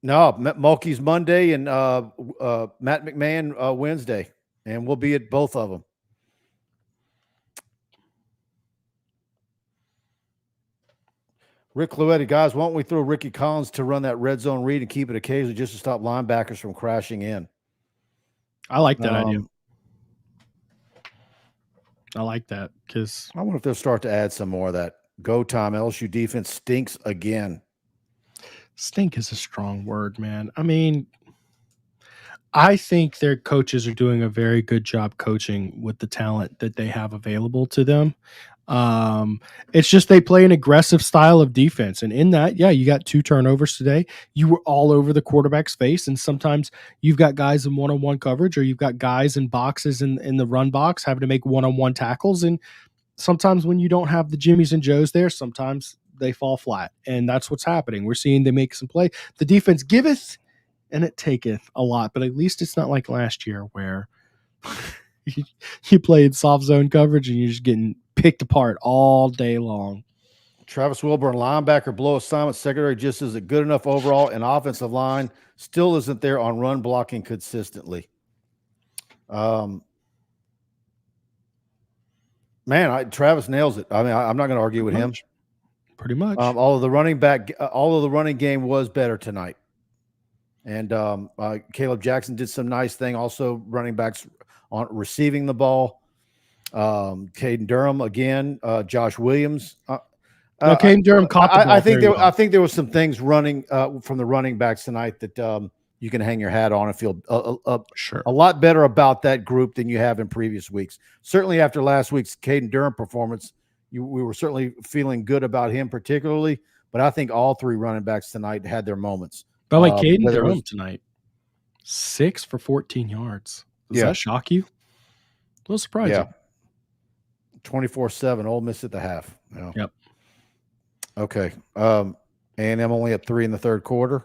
No, Mulkey's Monday and Matt McMahon Wednesday, and we'll be at both of them. Rick Cluetti, guys, why don't we throw Ricky Collins to run that red zone read and keep it occasionally just to stop linebackers from crashing in? I like that idea. I like that because I wonder if they'll start to add some more of that. Go time. LSU defense stinks again. Stink is a strong word, man. I think their coaches are doing a very good job coaching with the talent that they have available to them. It's just they play an aggressive style of defense. And in that, you got 2 turnovers today. You were all over the quarterback's face. And sometimes you've got guys in one-on-one coverage, or you've got guys in boxes in the run box having to make one-on-one tackles. And sometimes when you don't have the Jimmies and Joes there, sometimes they fall flat. And that's what's happening. We're seeing they make some play. The defense giveth and it taketh a lot, but at least it's not like last year where you played soft zone coverage and you're just getting picked apart all day long. Travis Wilburn, linebacker, blow assignment. Secondary just isn't good enough overall, and offensive line still isn't there on run blocking consistently. Man, Travis nails it. I mean, I'm not going to argue with him. Pretty much. Although the running game was better tonight. And Caleb Jackson did some nice thing. Also, running backs on receiving the ball. Caden Durham again. Josh Williams. Caden Durham caught the ball. I think there was some things running from the running backs tonight that you can hang your hat on and feel a lot better about that group than you have in previous weeks. Certainly after last week's Caden Durham performance, we were certainly feeling good about him particularly. But I think all three running backs tonight had their moments. By the way, Caden Durham tonight, 6 for 14 yards. Does that shock you? A little surprising. Yeah. 24-7, Ole Miss at the half. Yeah. Yep. Okay. A&M only at 3 in the third quarter.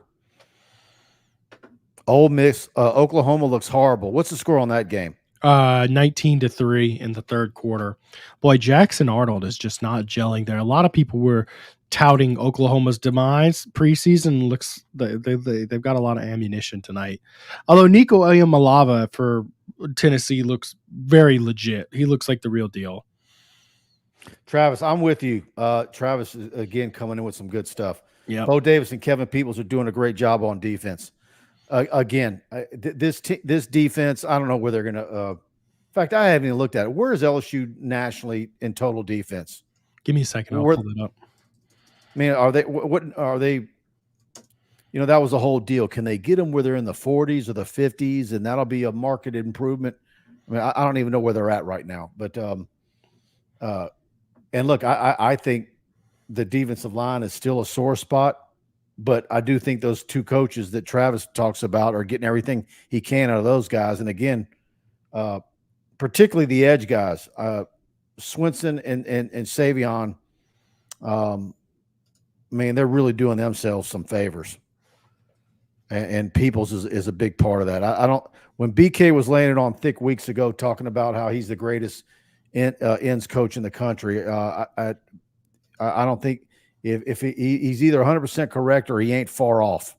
Ole Miss, Oklahoma looks horrible. What's the score on that game? 19-3 in the third quarter. Boy, Jackson Arnold is just not gelling there. A lot of people were touting Oklahoma's demise preseason. Looks they've got a lot of ammunition tonight. Although Nico Iamaleava for Tennessee looks very legit. He looks like the real deal. Travis, I'm with you. Travis is again coming in with some good stuff. Yeah, Bo Davis and Kevin Peoples are doing a great job on defense. This defense, I don't know where they're going to. In fact, I haven't even looked at it. Where is LSU nationally in total defense? Give me a second. I'll pull it up. I mean, are they? What are they? You know, that was the whole deal. Can they get them where they're in the 40s or the 50s, and that'll be a market improvement? I mean, I don't even know where they're at right now. But and look, I think the defensive line is still a sore spot. But I do think those two coaches that Travis talks about are getting everything he can out of those guys. And again, particularly the edge guys, Swinson and Savion, man, they're really doing themselves some favors. And Peoples is a big part of that. I don't – when BK was laying it on thick weeks ago talking about how he's the greatest ends coach in the country, I don't think – If he's either 100% correct or he ain't far off.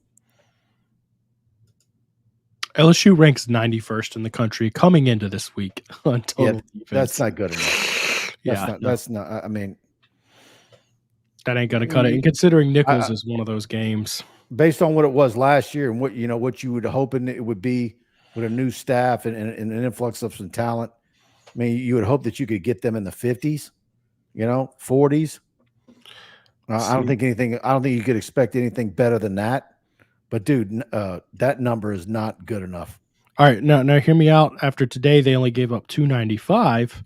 LSU ranks 91st in the country coming into this week on total defense. That's not good enough. That's not. I mean, that ain't gonna cut it. And considering Nichols is one of those games, based on what it was last year and what you would hoping it would be with a new staff and an influx of some talent. I mean, you would hope that you could get them in the 50s, 40s. I don't think you could expect anything better than that. But dude, that number is not good enough. All right, now hear me out. After today, they only gave up 295.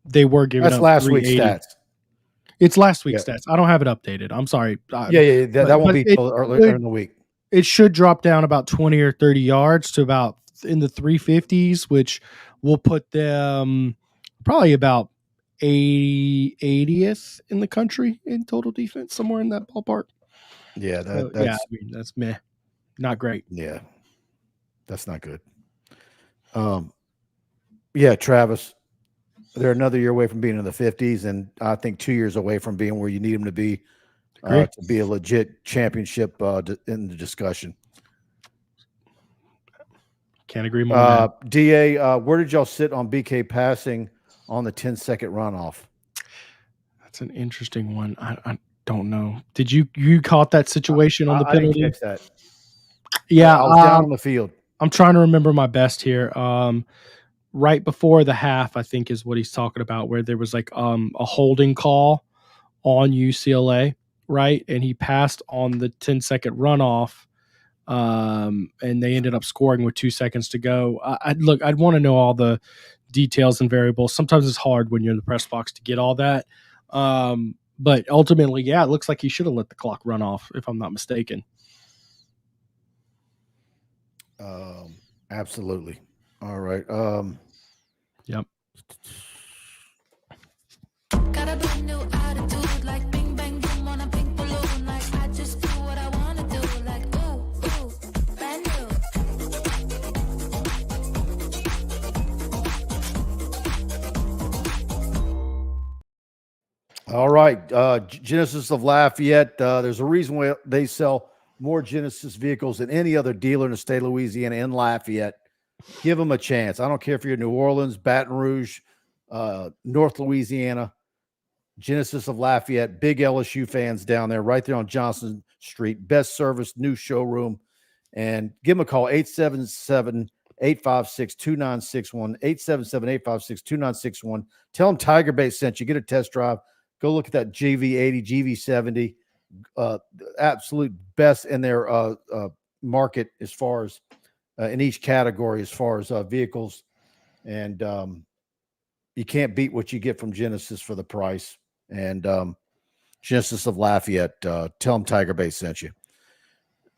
They were giving up last week's stats. It's last week's stats. I don't have it updated. I'm sorry. That won't be till earlier in the week. It should drop down about 20 or 30 yards to about in the 350s, which will put them probably about 80th in the country in total defense, somewhere in that ballpark. Yeah, that's meh, not great. Yeah, that's not good. Yeah, Travis, they're another year away from being in the 50s, and I think 2 years away from being where you need them to be a legit championship in the discussion. Can't agree more. DA, where did y'all sit on BK passing on the 10-second runoff? That's an interesting one. I don't know. Did you caught that situation on the penalty? I didn't catch that. Yeah, I was down on the field. I'm trying to remember my best here. Right before the half, I think is what he's talking about, where there was like a holding call on UCLA, right? And he passed on the 10-second runoff, and they ended up scoring with 2 seconds to go. I'd want to know all the details and variables. Sometimes it's hard when you're in the press box to get all that. But ultimately, yeah, it looks like he should have let the clock run off, if I'm not mistaken. Absolutely. All right. Yep. Got a brand new attitude, like bing bang boom on a pink balloon, like I just do what I wanna do, like ooh, brand new. All right. Genesis of Lafayette. There's a reason why they sell more Genesis vehicles than any other dealer in the state of Louisiana in Lafayette. Give them a chance. I don't care if you're in New Orleans, Baton Rouge, North Louisiana, Genesis of Lafayette, big LSU fans down there, right there on Johnson Street. Best service, new showroom. And give them a call, 877-856-2961, 877-856-2961. Tell them TigerBait sent you. Get a test drive. Go look at that GV80, GV70. Absolute best in their market as far as in each category as far as vehicles. And you can't beat what you get from Genesis for the price. And Genesis of Lafayette, tell them TigerBait sent you.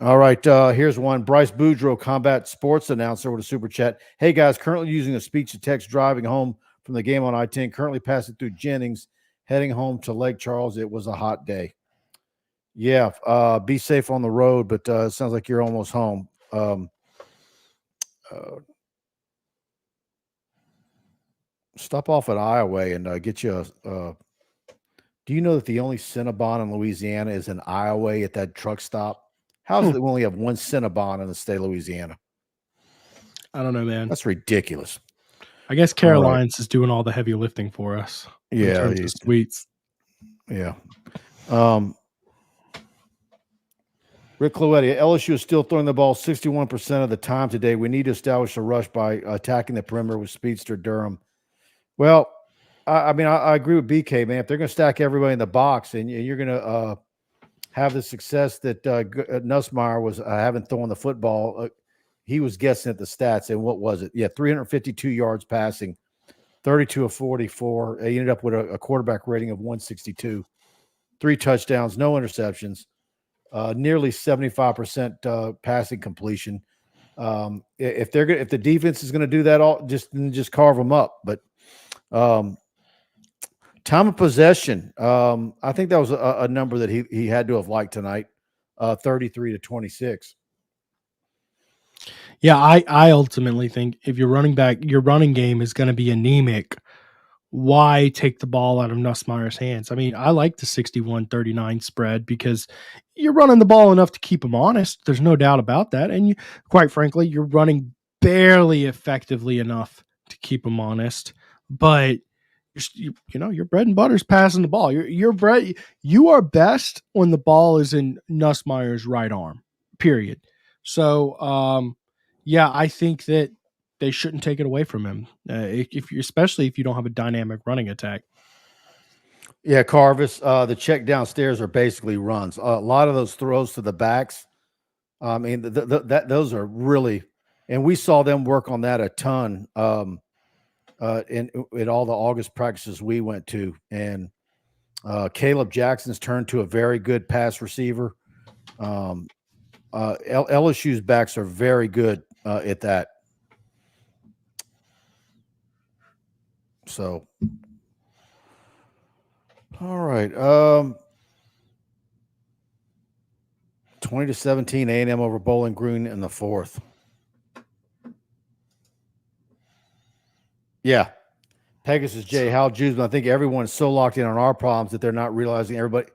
All right, here's one. Bryce Boudreaux, Combat Sports announcer, with a super chat. Hey, guys, currently using a speech-to-text driving home from the game on I-10, currently passing through Jennings, heading home to Lake Charles. It was a hot day. Yeah, be safe on the road, but it sounds like you're almost home. Stop off at Iowa and get you a do you know that the only Cinnabon in Louisiana is in Iowa at that truck stop? How is it that we only have one Cinnabon in the state of Louisiana? I don't know, man. That's ridiculous. I guess Caroline's is doing all the heavy lifting for us. Yeah, in terms of sweets. Yeah. Rick Cloetti, LSU is still throwing the ball 61% of the time today. We need to establish a rush by attacking the perimeter with speedster Durham. Well, I agree with BK, man. If they're going to stack everybody in the box and you're going to have the success that Nussmeier was having throwing the football, he was guessing at the stats. And what was it? Yeah, 352 yards passing, 32 of 44. He ended up with a quarterback rating of 162, 3 touchdowns, no interceptions, nearly 75% passing completion. If the defense is going to do that, just carve them up. But time of possession, I think that was a number that he had to have liked tonight, 33-26. Yeah, I ultimately think if you're running back, your running game is going to be anemic. Why take the ball out of Nussmeier's hands? I mean, I like the 61-39 spread because you're running the ball enough to keep him honest. There's no doubt about that. And quite frankly, you're running barely effectively enough to keep him honest. But your bread and butter is passing the ball. You are best when the ball is in Nussmeier's right arm. Period. So, yeah, I think that they shouldn't take it away from him, especially if you don't have a dynamic running attack. Yeah, Carvis, the check downstairs are basically runs. A lot of those throws to the backs, I mean, those are really, and we saw them work on that a ton in all the August practices we went to. And Caleb Jackson's turned to a very good pass receiver. LSU's backs are very good at that. So, all right. 20-17 A&M over Bowling Green in the fourth. Yeah. Pegasus J. Hal Judesman. I think everyone's so locked in on our problems that they're not realizing everybody.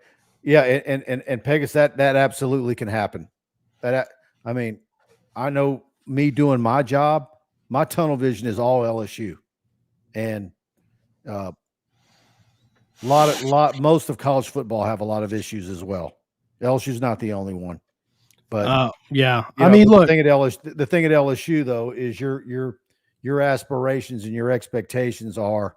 Yeah, and Pegasus, that absolutely can happen. I know me doing my job, my tunnel vision is all LSU. And most of college football have a lot of issues as well. LSU's not the only one, but yeah. Look, the thing at LSU though is your aspirations and your expectations are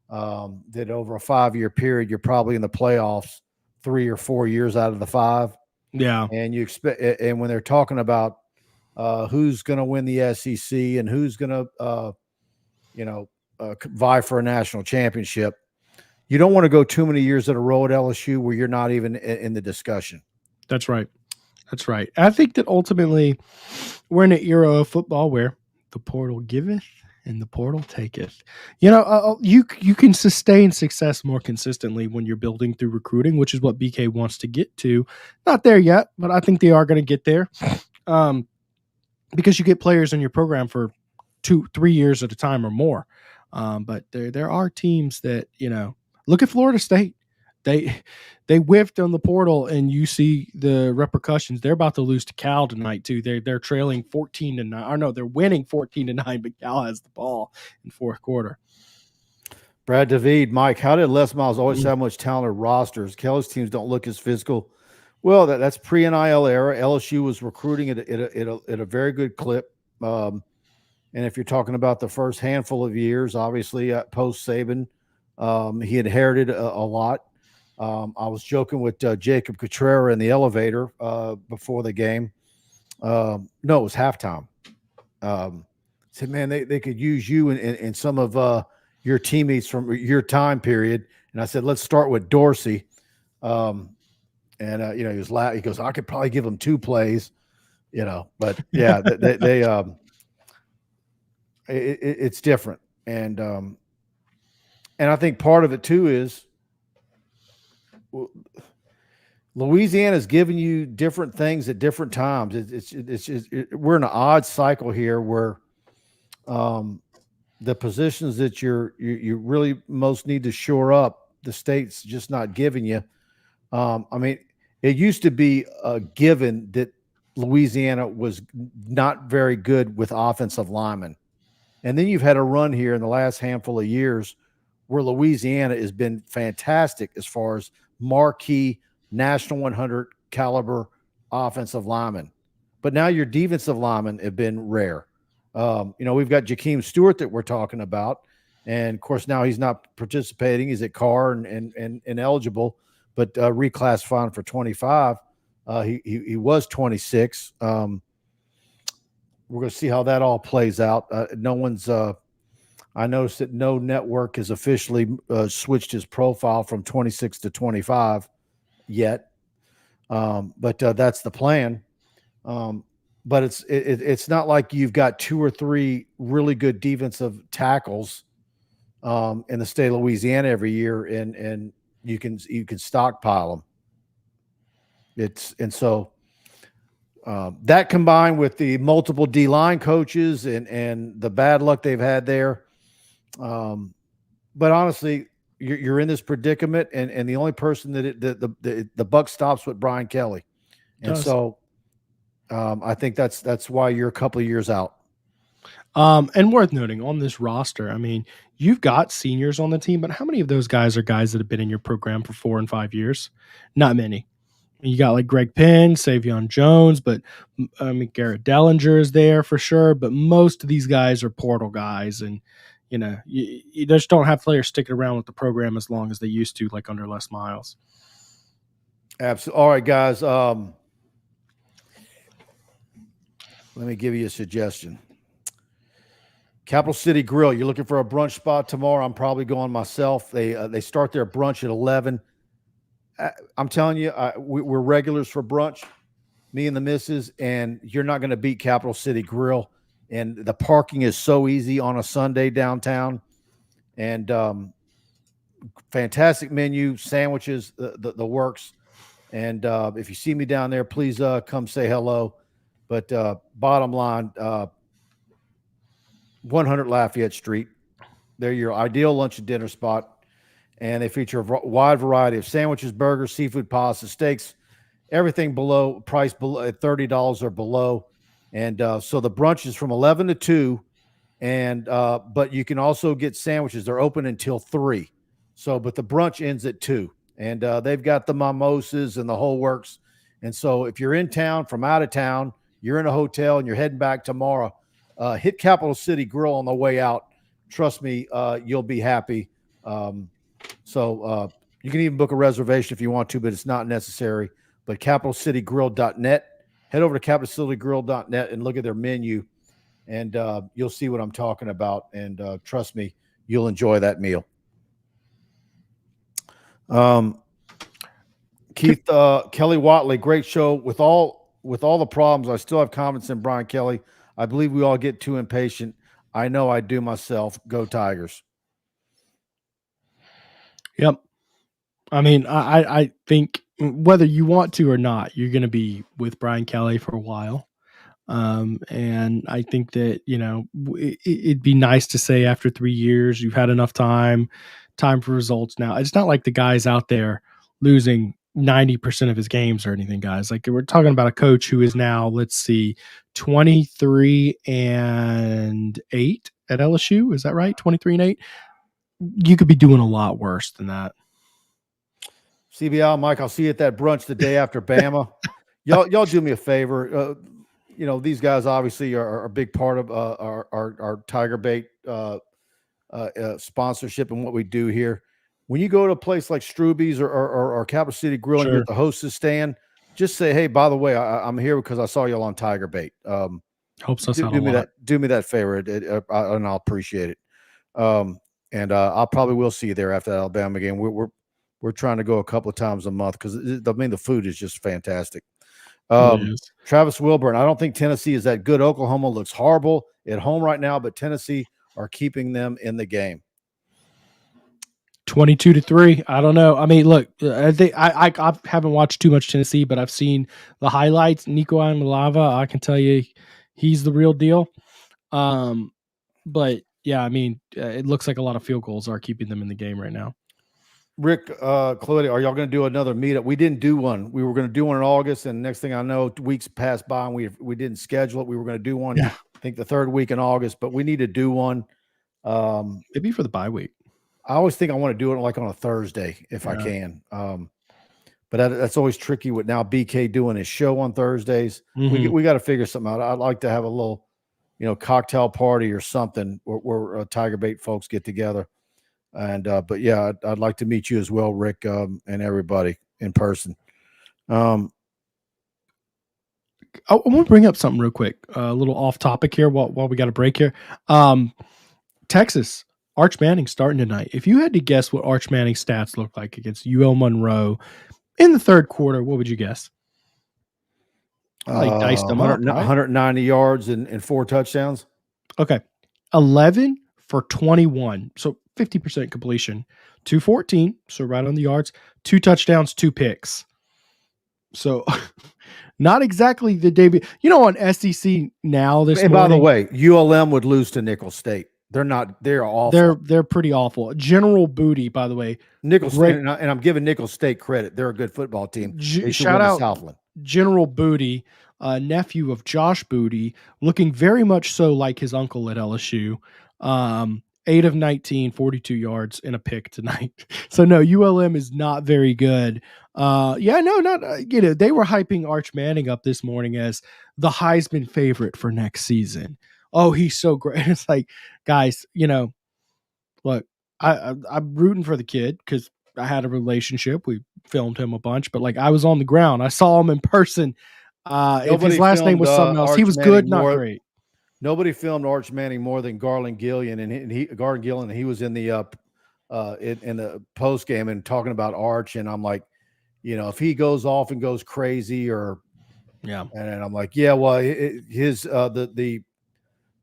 that over a 5-year period you're probably in the playoffs 3 or 4 years out of the 5. Yeah, and you expect, and when they're talking about who's going to win the SEC and who's going to vie for a national championship, you don't want to go too many years in a row at LSU where you're not even in the discussion. That's right. That's right. I think that ultimately we're in an era of football where the portal giveth and the portal taketh. You can sustain success more consistently when you're building through recruiting, which is what BK wants to get to. Not there yet, but I think they are going to get there because you get players in your program for 2-3 years at a time or more. But there are teams that, look at Florida State. They whiffed on the portal, and you see the repercussions. They're about to lose to Cal tonight too. They're trailing 14-9. Or no, they're winning 14-9, but Cal has the ball in fourth quarter. Brad David, Mike, how did Les Miles always have much talented rosters? Kelly's teams don't look as physical. Well, that's pre-NIL era. LSU was recruiting at a very good clip. And if you're talking about the first handful of years, obviously post Saban, he inherited a lot. I was joking with Jacob Cotrera in the elevator before the game. No, it was halftime. Said, man, they could use you in some of your teammates from your time period. And I said, let's start with Dorsey. And he was laughing. He goes, I could probably give them 2 plays, but yeah, it's different. And I think part of it too is Louisiana's giving you different things at different times. We're in an odd cycle here where the positions that you really most need to shore up, the state's just not giving you. I mean, it used to be a given that Louisiana was not very good with offensive linemen. And then you've had a run here in the last handful of years where Louisiana has been fantastic as far as marquee national 100 caliber offensive linemen. But now your defensive linemen have been rare. We've got Jakeem Stewart that we're talking about. And of course, now he's not participating. He's at Carr and eligible, but reclassifying for 25. He was 26. We're going to see how that all plays out. I noticed that no network has officially switched his profile from 26 to 25 yet. But that's the plan. But it's not like you've got 2 or 3 really good defensive tackles in the state of Louisiana every year, and you can stockpile them. So that combined with the multiple D-line coaches and the bad luck they've had there. But honestly, you're in this predicament, and the only person that the buck stops with Brian Kelly. And so I think that's why you're a couple of years out. And worth noting on this roster, I mean, you've got seniors on the team, but how many of those guys are guys that have been in your program for 4 and 5 years? Not many. You got like Greg Penn, Savion Jones, but I mean, Garrett Dellinger is there for sure. But most of these guys are portal guys, and you just don't have players sticking around with the program as long as they used to, like under Les Miles. Absolutely. All right, guys. Let me give you a suggestion. Capital City Grill. You're looking for a brunch spot tomorrow. I'm probably going myself. They start their brunch at 11. I'm telling you, we're regulars for brunch, me and the missus, and you're not going to beat Capital City Grill. And the parking is so easy on a Sunday downtown. And fantastic menu, sandwiches, the works. And if you see me down there, please come say hello. But bottom line, 100 Lafayette Street. They're your ideal lunch and dinner spot. And they feature a wide variety of sandwiches, burgers, seafood, pasta, steaks, everything priced below at $30 or below. And so the brunch is from 11 to 2. And but you can also get sandwiches. They're open until 3. But the brunch ends at 2. And they've got the mimosas and the whole works. And so if you're in town from out of town, you're in a hotel and you're heading back tomorrow, hit Capital City Grill on the way out. Trust me, you'll be happy. So you can even book a reservation if you want to, but it's not necessary. But capitalcitygrill.net. Head over to capitalcitygrill.net and look at their menu, and you'll see what I'm talking about. And trust me, you'll enjoy that meal. Keith Kelly Watley, great show. With all the problems, I still have confidence in Brian Kelly. I believe we all get too impatient. I know I do myself. Go Tigers. Yep. I mean, I think whether you want to or not, you're going to be with Brian Kelly for a while. And I think that, it'd be nice to say after 3 years, you've had enough time for results now. It's not like the guy's out there losing 90% of his games or anything, guys. Like, we're talking about a coach who is now, let's see, 23-8 at LSU. Is that right? 23-8. you could be doing a lot worse than that. CBL, Mike, I'll see you at that brunch the day after Bama. Y'all do me a favor. These guys obviously are a big part of our TigerBait sponsorship and what we do here. When you go to a place like Stroubes or Capital City Grill and you're at the hostess stand, just say, hey, by the way, I'm here because I saw y'all on TigerBait. Helps us out do a me lot. Do me that favor, and I'll appreciate it. And I'll probably will see you there after that Alabama game. We're trying to go a couple of times a month because the food is just fantastic. Travis Wilburn, I don't think Tennessee is that good. Oklahoma looks horrible at home right now, but Tennessee are keeping them in the game. 22-3. I don't know. I mean, look, I think I haven't watched too much Tennessee, but I've seen the highlights. Nico Iamaleava, I can tell you, he's the real deal. But yeah, I mean, it looks like a lot of field goals are keeping them in the game right now. Rick, Chloe, are y'all going to do another meetup? We didn't do one. We were going to do one in August, and next thing I know, weeks passed by and we didn't schedule it. We were going to do one, I think the third week in August, but we need to do one. Maybe for the bye week. I always think I want to do it like on a Thursday if I can. But that's always tricky with now BK doing his show on Thursdays. We got to figure something out. I'd like to have a little, cocktail party or something where TigerBait folks get together. And but yeah, I'd like to meet you as well, Rick, and everybody in person. I want to bring up something real quick, a little off topic here while we got a break here. Texas, Arch Manning starting tonight. If you had to guess what Arch Manning's stats look like against UL Monroe in the third quarter, what would you guess? Like diced them up, right? 190 yards and 4 touchdowns. Okay. 11 for 21. So 50% completion. 214. So right on the yards. 2 touchdowns, 2 picks. So not exactly the debut. On SEC now this morning. By the way, ULM would lose to Nicholls State. They're awful. They're pretty awful. General Booty, by the way. Nicholls State, and I'm giving Nicholls State credit. They're a good football team. Shout out Southland. General Booty, nephew of Josh Booty, looking very much so like his uncle at LSU. 8 of 19, 42 yards and a pick tonight. So no, ULM is not very good. They were hyping Arch Manning up this morning as the Heisman favorite for next season. Oh, he's so great. It's like, guys, look, I'm rooting for the kid because I had a relationship. We filmed him a bunch, but I was on the ground. I saw him in person. If his last name was something else, he was good, not great. Nobody filmed Arch Manning more than Garland Gillian, and he was in the in the post game and talking about Arch, and I'm like, if he goes off and goes crazy, and I'm like,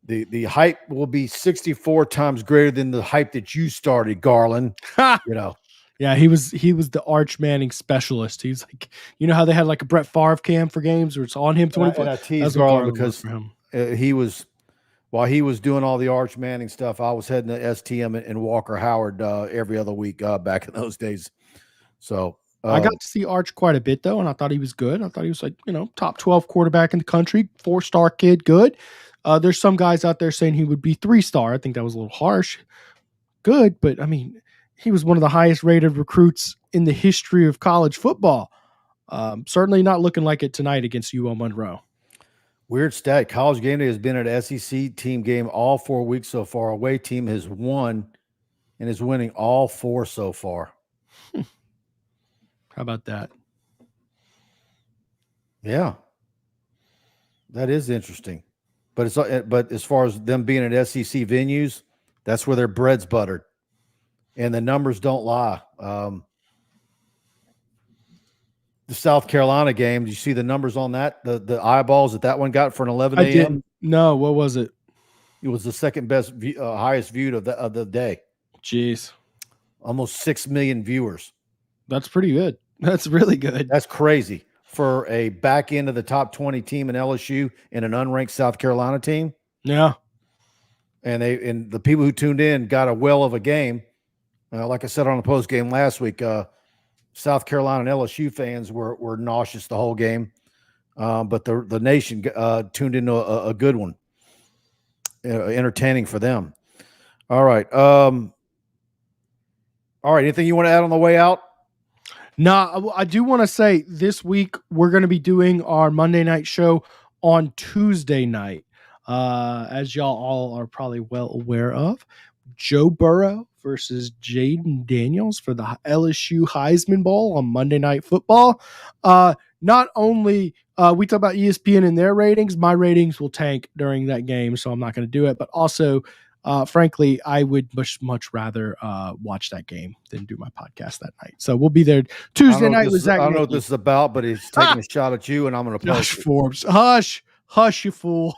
the hype will be 64 times greater than the hype that you started, Garland. Yeah, he was the Arch Manning specialist. He's like, how they had like a Brett Favre cam for games where it's on him 24. And I teased Garland because while he was doing all the Arch Manning stuff, I was heading to STM and Walker Howard every other week back in those days. So I got to see Arch quite a bit though, and I thought he was good. I thought he was top 12 quarterback in the country, 4-star kid, good. There's some guys out there saying he would be 3-star. I think that was a little harsh. Good, but I mean, he was one of the highest rated recruits in the history of college football. Certainly not looking like it tonight against UL Monroe. Weird stat. College Game Day has been at SEC team game all 4 weeks so far. Away team has won and is winning all 4 so far. How about that? Yeah, that is interesting. But as far as them being at SEC venues, that's where their bread's buttered, and the numbers don't lie. The South Carolina game, did you see the numbers on that? The eyeballs that one got for an 11 a.m.? I didn't. No, what was it? It was the second best, highest viewed of the day. Jeez. Almost 6 million viewers. That's pretty good. That's really good. That's crazy for a back end of the top 20 team in LSU and an unranked South Carolina team. Yeah. And the people who tuned in got a well of a game. Like I said on the post game last week, South Carolina and LSU fans were nauseous the whole game, but the nation tuned into a good one, entertaining for them. All right, All right. Anything you want to add on the way out? No, I do want to say this week we're going to be doing our Monday night show on Tuesday night. As y'all all are probably well aware of, Joe Burrow versus Jaden Daniels for the LSU Heisman Bowl on Monday Night Football. Not only we talk about ESPN and their ratings, my ratings will tank during that game, so I'm not going to do it. But also, frankly, I would much rather watch that game than do my podcast that night. So we'll be there Tuesday night with Zach. I don't know what this is about, but he's taking a shot at you, and I'm going to Josh Forbes. Hush, you fool.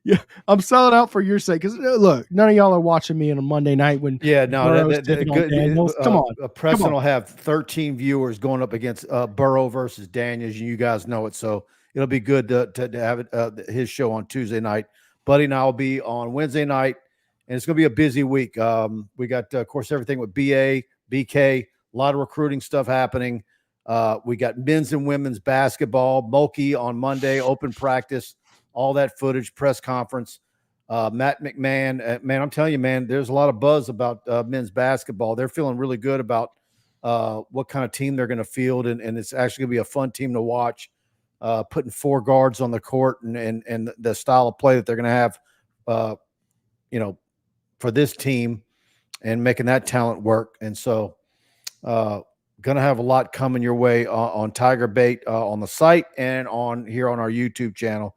Yeah, I'm selling out for your sake because look, none of y'all are watching me on a Monday night when good. Come on, Preston will have 13 viewers going up against Burrow versus Daniels, and you guys know it, so it'll be good to have it, his show on Tuesday night. Buddy and I will be on Wednesday night, and it's going to be a busy week. We got, of course, everything with BA, BK, a lot of recruiting stuff happening. We got men's and women's basketball, Mulkey on Monday, open practice. All that footage, press conference. Matt McMahon, man, I'm telling you, man, there's a lot of buzz about men's basketball. They're feeling really good about what kind of team they're going to field, and it's actually going to be a fun team to watch. Putting 4 guards on the court and the style of play that they're going to have, for this team, and making that talent work. And so, going to have a lot coming your way on TigerBait on the site and on here on our YouTube channel.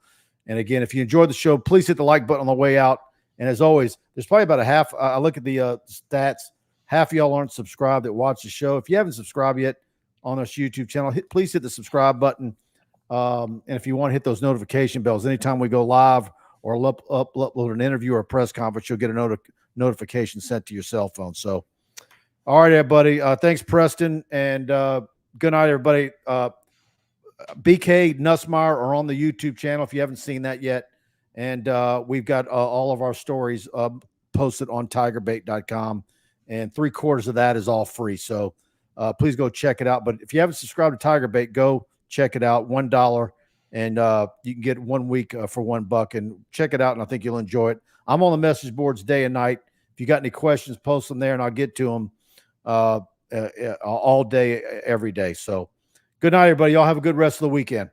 And again, if you enjoyed the show, please hit the like button on the way out. And as always, there's probably about a half. I look at the stats. Half of y'all aren't subscribed that watch the show. If you haven't subscribed yet on this YouTube channel, please hit the subscribe button. And if you want to hit those notification bells, anytime we go live or upload an interview or a press conference, you'll get a notification sent to your cell phone. So, all right, everybody. Thanks, Preston. And good night, everybody. BK Nussmeyer are on the YouTube channel if you haven't seen that yet. And we've got all of our stories posted on tigerbait.com. And 3/4 of that is all free. So please go check it out. But if you haven't subscribed to TigerBait, go check it out. $1. And you can get 1 week for $1. And check it out, and I think you'll enjoy it. I'm on the message boards day and night. If you got any questions, post them there, and I'll get to them all day, every day. So good night, everybody. Y'all have a good rest of the weekend.